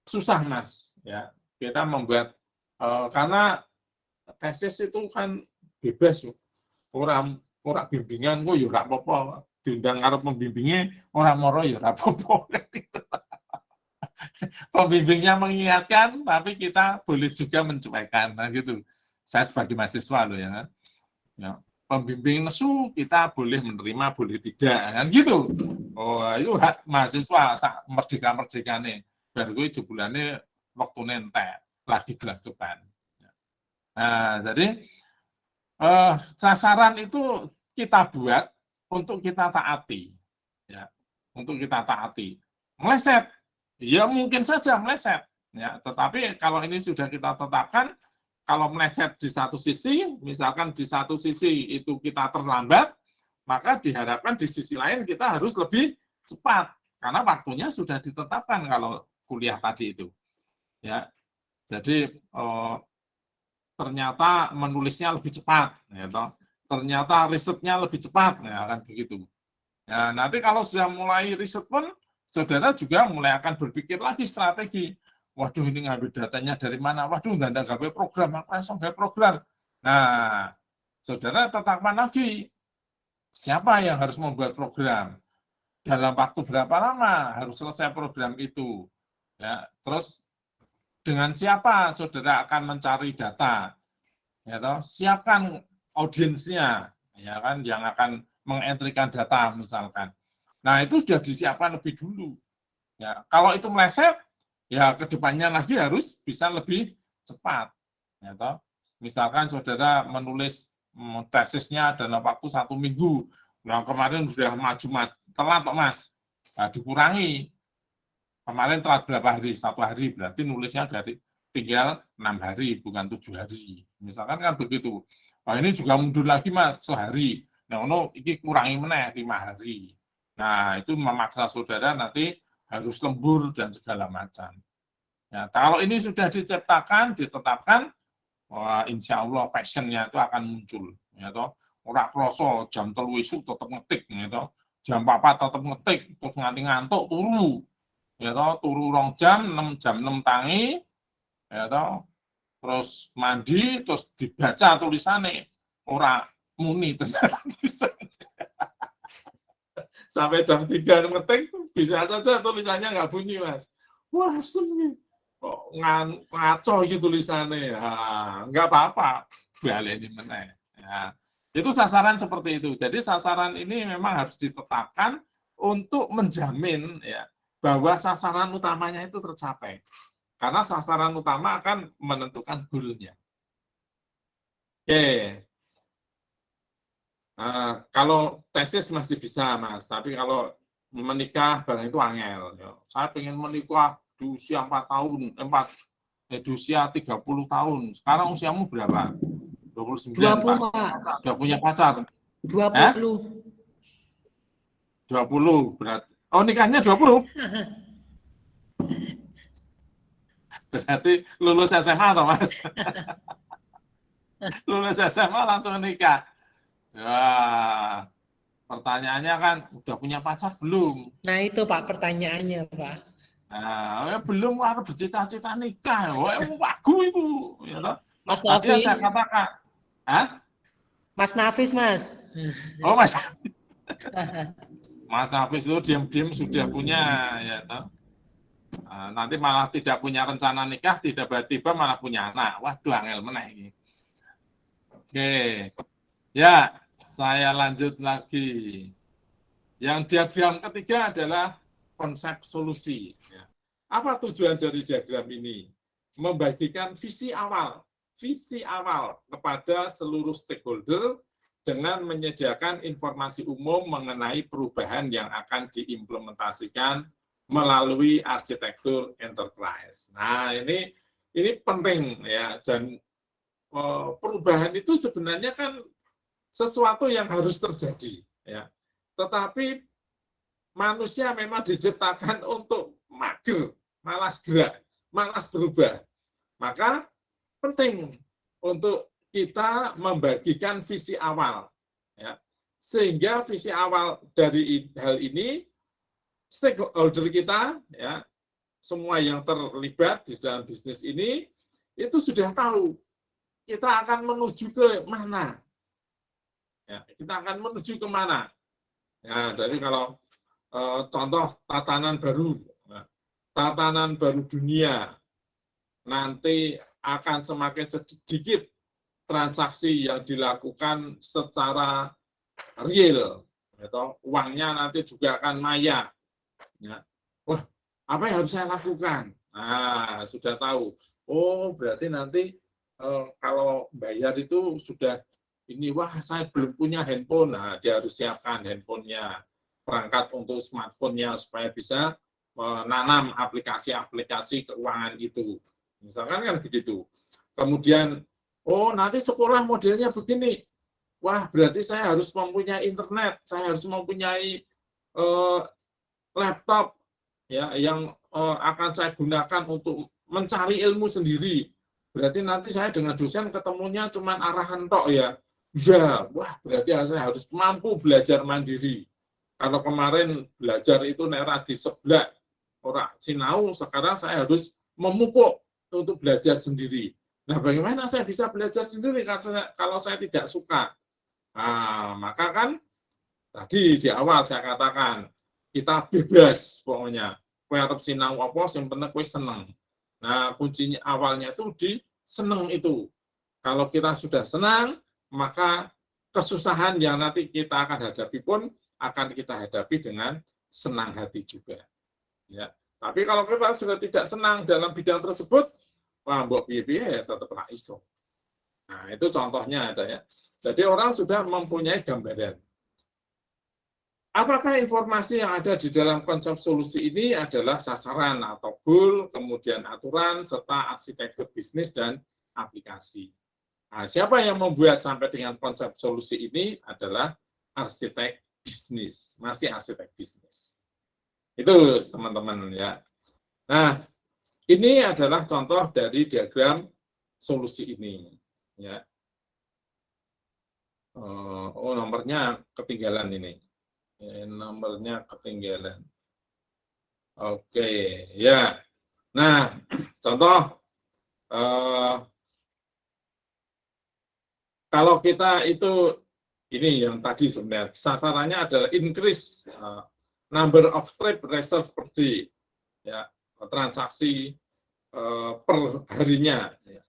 susah Mas. Ya, kita membuat karena tesis itu kan bebas, orang bimbingan kok ya ora apa-apa, diundang karo pembimbingnya orang moro ya ora apa-apa. Pembimbingnya mengingatkan, tapi kita boleh juga mencuekan, nah gitu. Saya sebagai mahasiswa loh ya. Ya. Pembimbing nesu kita boleh menerima, boleh tidak, kan gitu. Oh, itu hak mahasiswa merdeka nih. Baru gue jebulannya waktu nentek lagi gelagapan. Nah, jadi sasaran itu kita buat untuk kita taati, ya, untuk kita taati. Meleset, ya mungkin saja meleset, ya. Tetapi kalau ini sudah kita tetapkan, kalau meleset di satu sisi, misalkan di satu sisi itu kita terlambat, maka diharapkan di sisi lain kita harus lebih cepat, karena waktunya sudah ditetapkan kalau kuliah tadi itu, ya. Jadi ternyata menulisnya lebih cepat, ya, ternyata risetnya lebih cepat, ya kan begitu. Ya, nanti kalau sudah mulai riset pun, saudara juga mulai akan berpikir lagi strategi. Waduh, ini ngambil datanya dari mana? Waduh, nggak ada gawe program, langsung gawe program. Nah, saudara tetapkan lagi siapa yang harus membuat program, dalam waktu berapa lama harus selesai program itu. Ya, terus dengan siapa saudara akan mencari data, ya toh? Siapkan audiensnya, ya kan, yang akan mengentrikan data misalkan. Nah, itu sudah disiapkan lebih dulu. Ya, kalau itu meleset, ya kedepannya lagi harus bisa lebih cepat, ya toh? Misalkan saudara menulis tesisnya dalam waktu 1 minggu, nah kemarin sudah maju telat Mas, nah, dikurangi. Kemarin telat berapa hari? 1 hari, berarti nulisnya dari tinggal 6 hari, bukan 7 hari. Misalkan kan begitu. Nah, ini juga mundur lagi Mas, sehari. Nah, ini kurangi meneh 5 hari. Nah, itu memaksa saudara nanti harus lembur dan segala macam. Ya, kalau ini sudah diciptakan, ditetapkan, wah, insya Allah passion-nya itu akan muncul. Ya, toh. Ora kroso jam 3 esuk tetap ngetik, ya, toh. Jam 4 tetap ngetik, terus nganti ngantuk, turu. Ya, toh, turu 2 jam, 6 tangi, ya, toh. Terus mandi, terus dibaca tulisannya. Ora muni tulisannya. Sampai jam 3 ngetik, bisa saja tulisannya nggak bunyi, Mas. Wah, asem kok ngaco gitu tulisannya. Nggak apa-apa, baleni meneh. Ya. Itu sasaran seperti itu. Jadi sasaran ini memang harus ditetapkan untuk menjamin ya bahwa sasaran utamanya itu tercapai. Karena sasaran utama akan menentukan goal-nya. Oke. Kalau tesis masih bisa, Mas. Tapi kalau menikah barang itu angel. Saya pengen menikah di usia 4 tahun, di usia 30 tahun. Sekarang usiamu berapa? 29, 20, Pak. Udah punya pacar? 20. 20 berarti. Oh, nikahnya 20? Berarti lulus SMA atau Mas? Lulus SMA langsung nikah. Wah, pertanyaannya kan udah punya pacar belum? Nah, itu Pak pertanyaannya, Pak. Nah, belum harus bercita-cita nikah. Wah, bagus itu. Ya, Mas tadi Nafis. saya katakan. Hah? Mas Nafis, Mas. Oh, Mas. Mas Nafis itu diam-diam sudah punya. Ya, toh. Nanti malah tidak punya rencana nikah, tiba-tiba malah punya anak. Waduh, angel meneh ini. Oke. Ya, saya lanjut lagi. Yang diagram ketiga adalah konsep solusi. Apa tujuan dari diagram ini? Membagikan visi awal kepada seluruh stakeholder dengan menyediakan informasi umum mengenai perubahan yang akan diimplementasikan melalui arsitektur enterprise. Nah, ini penting ya, dan perubahan itu sebenarnya kan sesuatu yang harus terjadi ya. Tetapi manusia memang diciptakan untuk mager, malas gerak, malas berubah. Maka penting untuk kita membagikan visi awal ya. Sehingga visi awal dari hal ini stakeholder kita ya, semua yang terlibat di dalam bisnis ini itu sudah tahu kita akan menuju ke mana. Ya, kita akan menuju ke mana. Ya, jadi kalau contoh tatanan baru dunia, nanti akan semakin sedikit transaksi yang dilakukan secara real, atau uangnya nanti juga akan maya. Ya. Wah, apa yang harus saya lakukan? Nah, sudah tahu. Oh, berarti nanti kalau bayar itu sudah ini, wah saya belum punya handphone. Nah, dia harus siapkan handphonenya, perangkat untuk smartphone-nya supaya bisa menanam aplikasi-aplikasi keuangan itu. Misalkan kan begitu. Kemudian, oh nanti sekolah modelnya begini. Wah, berarti saya harus mempunyai internet, saya harus mempunyai laptop ya yang akan saya gunakan untuk mencari ilmu sendiri. Berarti nanti saya dengan dosen ketemunya cuma arahan tok ya. Ya, wah berarti saya harus mampu belajar mandiri. Kalau kemarin belajar itu nera di sebelah orang sinau, sekarang saya harus memupuk untuk belajar sendiri. Nah, bagaimana saya bisa belajar sendiri kalau saya tidak suka? Nah, maka kan tadi di awal saya katakan kita bebas pokoknya. Kowe arep sinau apa sing penting kowe seneng. Nah, kuncinya awalnya itu di seneng itu. Kalau kita sudah senang, maka kesusahan yang nanti kita akan hadapi pun akan kita hadapi dengan senang hati juga. Ya. Tapi kalau kita sudah tidak senang dalam bidang tersebut, wah mbok piye-piye ya tetap ra iso. Nah, itu contohnya ada ya. Jadi orang sudah mempunyai gambaran. Apakah informasi yang ada di dalam konsep solusi ini adalah sasaran atau goal, kemudian aturan, serta arsitektur bisnis dan aplikasi. Nah, siapa yang membuat sampai dengan konsep solusi ini adalah arsitek bisnis, masih arsitek bisnis. Itu teman-teman ya. Nah, ini adalah contoh dari diagram solusi ini. Ya. Oh, nomornya ketinggalan ini. Nomornya ketinggalan. Oke, ya. Nah, contoh kalau kita itu ini yang tadi sebenarnya sasarannya adalah increase number of trade reserve per day, ya, transaksi per harinya. Ya.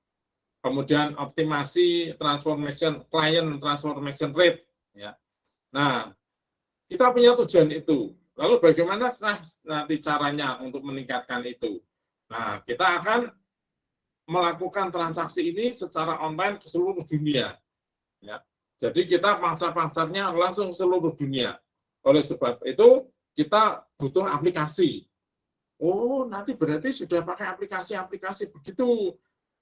Kemudian optimasi transformation client transformation rate. Ya. Nah, kita punya tujuan itu. Lalu bagaimana nanti caranya untuk meningkatkan itu? Nah, kita akan melakukan transaksi ini secara online ke seluruh dunia. Ya. Jadi kita pasar-pasarnya langsung ke seluruh dunia. Oleh sebab itu, kita butuh aplikasi. Oh, nanti berarti sudah pakai aplikasi-aplikasi begitu.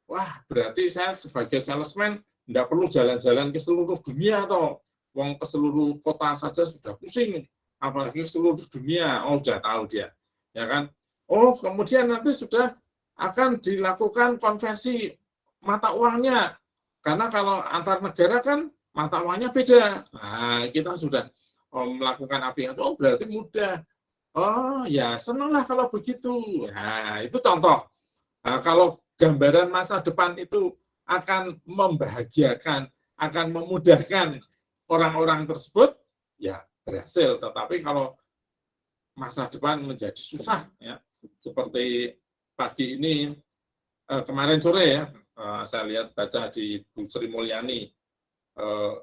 Wah, berarti saya sebagai salesman tidak perlu jalan-jalan ke seluruh dunia atau ke seluruh kota saja sudah pusing, apalagi ke seluruh dunia. Oh, sudah tahu dia, ya kan? Oh, kemudian nanti sudah akan dilakukan konversi mata uangnya, karena kalau antar negara kan mata uangnya beda. Nah, kita sudah melakukan aplikasi. Oh, berarti mudah. Oh, ya senanglah kalau begitu. Nah, itu contoh. Nah, kalau gambaran masa depan itu akan membahagiakan, akan memudahkan orang-orang tersebut, ya berhasil. Tetapi kalau masa depan menjadi susah, ya seperti pagi ini, kemarin sore ya, saya lihat baca di Bu Sri Mulyani,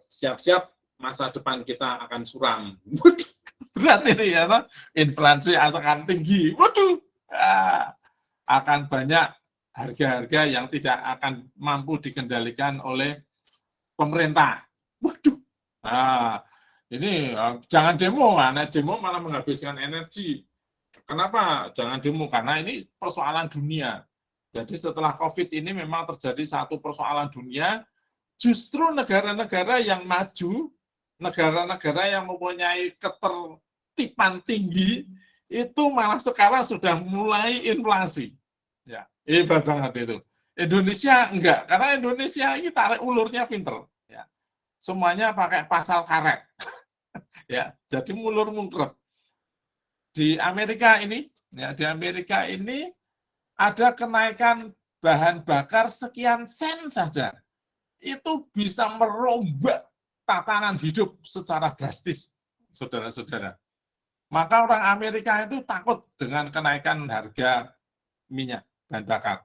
siap-siap masa depan kita akan suram. Waduh, berat ini ya, inflasi akan tinggi. Waduh, akan banyak harga-harga yang tidak akan mampu dikendalikan oleh pemerintah. Waduh, ini jangan demo, karena demo malah menghabiskan energi. Kenapa jangan demo? Karena ini persoalan dunia. Jadi setelah COVID ini memang terjadi satu persoalan dunia, justru negara-negara yang maju, negara-negara yang mempunyai ketertiban tinggi, itu malah sekarang sudah mulai inflasi. Ya, hebat banget itu. Indonesia enggak, karena Indonesia ini tarik ulurnya pinter. Ya. Semuanya pakai pasal karet. Ya, jadi mulur mungkret. Di Amerika ini, ya, di Amerika ini ada kenaikan bahan bakar sekian sen saja. Itu bisa merombak tatanan hidup secara drastis, saudara-saudara. Maka orang Amerika itu takut dengan kenaikan harga minyak bahan bakar.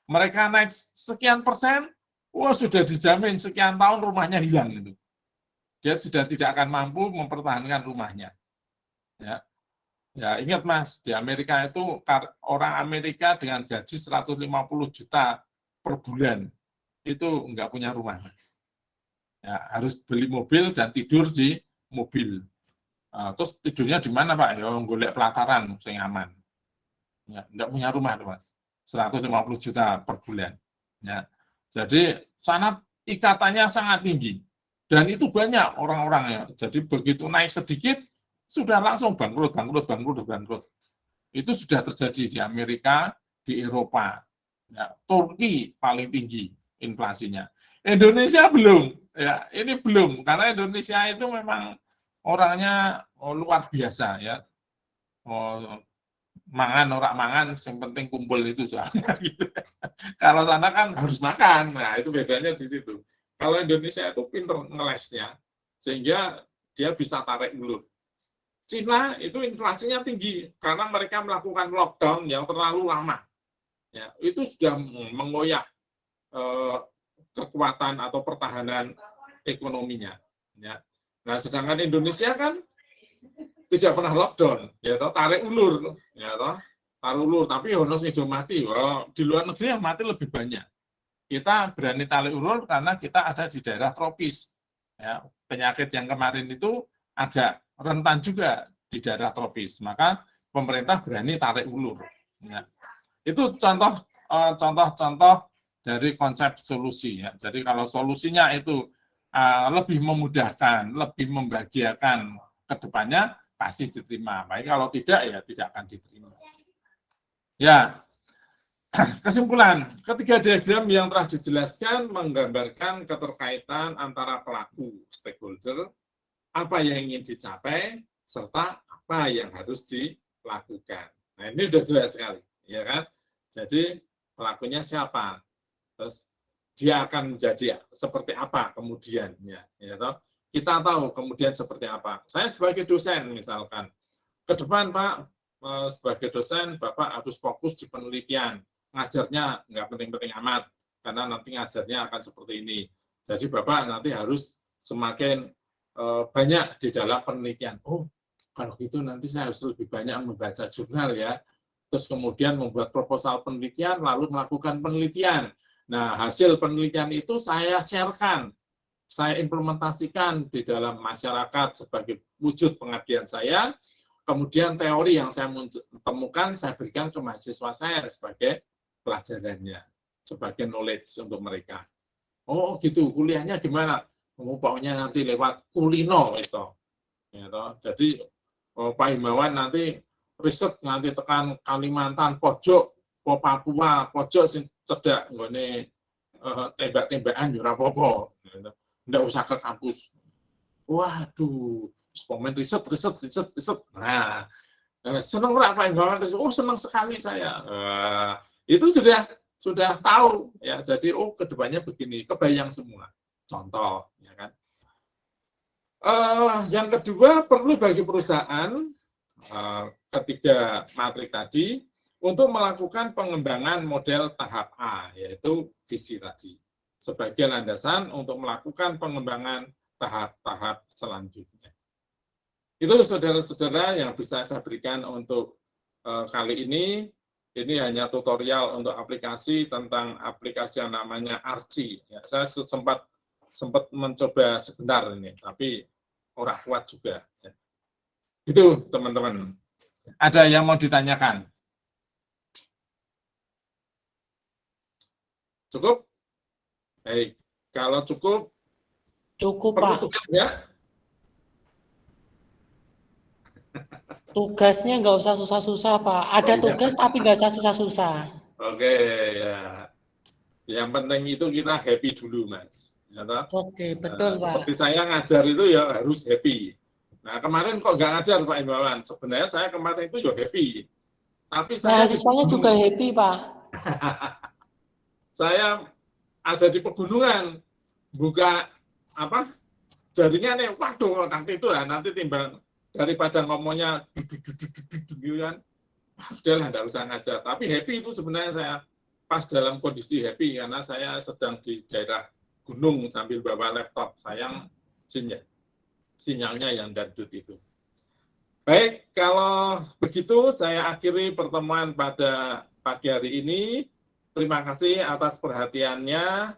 Mereka naik sekian persen, wah sudah dijamin sekian tahun rumahnya hilang itu. Dia sudah tidak akan mampu mempertahankan rumahnya. Ya, ya ingat Mas, di Amerika itu orang Amerika dengan gaji 150 juta per bulan itu enggak punya rumah, Mas. Ya, harus beli mobil dan tidur di mobil. Terus tidurnya di mana Pak? Ya golek pelataran yang aman. Ya, enggak punya rumah tuh Mas. 150 juta per bulan. Ya. Jadi sangat ikatannya sangat tinggi. Dan itu banyak orang-orangnya. Jadi begitu naik sedikit sudah langsung bangkrut. Itu sudah terjadi di Amerika, di Eropa. Ya, Turki paling tinggi inflasinya. Indonesia belum. Ya, ini belum karena Indonesia itu memang orangnya luar biasa ya. Mangan orang mangan, yang penting kumpul itu soalnya gitu. Kalau sana kan harus makan, nah itu bedanya di situ. Kalau Indonesia itu pinter ngelesnya, sehingga dia bisa tarik ulur. Cina itu inflasinya tinggi karena mereka melakukan lockdown yang terlalu lama. Ya, itu sudah mengoyak kekuatan atau pertahanan ekonominya. Ya. Nah, sedangkan Indonesia kan tidak pernah lockdown, ya toh tarik ulur, ya toh tarik ulur. Tapi ono sing mati, di luar negeri yang mati lebih banyak. Kita berani tarik ulur karena kita ada di daerah tropis. Ya, penyakit yang kemarin itu agak rentan juga di daerah tropis. Maka pemerintah berani tarik ulur. Ya. Itu contoh-contoh dari konsep solusi. Ya. Jadi kalau solusinya itu lebih memudahkan, lebih membahagiakan ke depannya, pasti diterima. Baik kalau tidak, ya tidak akan diterima. Ya, kesimpulan, ketiga diagram yang telah dijelaskan menggambarkan keterkaitan antara pelaku stakeholder, apa yang ingin dicapai, serta apa yang harus dilakukan. Nah, ini sudah jelas sekali, ya kan? Jadi pelakunya siapa? Terus dia akan menjadi seperti apa kemudiannya, ya toh? Kita tahu kemudian seperti apa. Saya sebagai dosen misalkan, ke depan Pak, sebagai dosen Bapak harus fokus di penelitian. Ngajarnya nggak penting-penting amat, karena nanti ngajarnya akan seperti ini. Jadi Bapak nanti harus semakin banyak di dalam penelitian. Oh, kalau gitu nanti saya harus lebih banyak membaca jurnal ya. Terus kemudian membuat proposal penelitian, lalu melakukan penelitian. Nah, hasil penelitian itu saya share-kan, saya implementasikan di dalam masyarakat sebagai wujud pengabdian saya. Kemudian teori yang saya temukan, saya berikan ke mahasiswa saya sebagai pelajarannya, sebagai knowledge untuk mereka. Oh gitu, kuliahnya gimana? Oh, pokoknya nanti lewat kulino. Ya, jadi Pak Himawan nanti riset nanti tekan Kalimantan, pojok, Papua, pojok sing cedak nggone tembak-tembakan yo ora apa-apa. Ndak usah ke kampus. Waduh, komen riset. Nah, senang nggak Pak Himawan? Oh, senang sekali saya. Itu sudah tahu ya. Jadi kedepannya begini, kebayang semua. Contoh, ya kan. Yang kedua, perlu bagi perusahaan ketiga matrik tadi untuk melakukan pengembangan model tahap A, yaitu visi tadi, sebagai landasan untuk melakukan pengembangan tahap-tahap selanjutnya. Itu saudara-saudara yang bisa saya berikan untuk kali ini. Ini hanya tutorial untuk aplikasi tentang aplikasi yang namanya Archie. Ya, saya sempat mencoba sebentar ini, tapi orang kuat juga. Ya. Itu teman-teman. Ada yang mau ditanyakan? Cukup? Baik. Kalau cukup Pak. Tugas ya? Tugasnya nggak usah susah-susah, Pak. Ada tugas tapi nggak usah susah-susah. Oke, ya. Yang penting itu kita happy dulu, Mas. Ya, oke, betul, Pak. Seperti saya ngajar itu ya harus happy. Nah, kemarin kok nggak ngajar, Pak Himawan? Sebenarnya saya kemarin itu ya happy. Tapi saya mahasiswanya juga happy, Pak. Saya ada di pegunungan, buka jaringannya, waduh, nanti timbang daripada ngomongnya gitu kan, udahlah nggak usah ngajar. Tapi happy itu sebenarnya saya pas dalam kondisi happy karena saya sedang di daerah gunung sambil bawa laptop, sayang sinyalnya yang dangdut itu. Baik, kalau begitu saya akhiri pertemuan pada pagi hari ini. Terima kasih atas perhatiannya.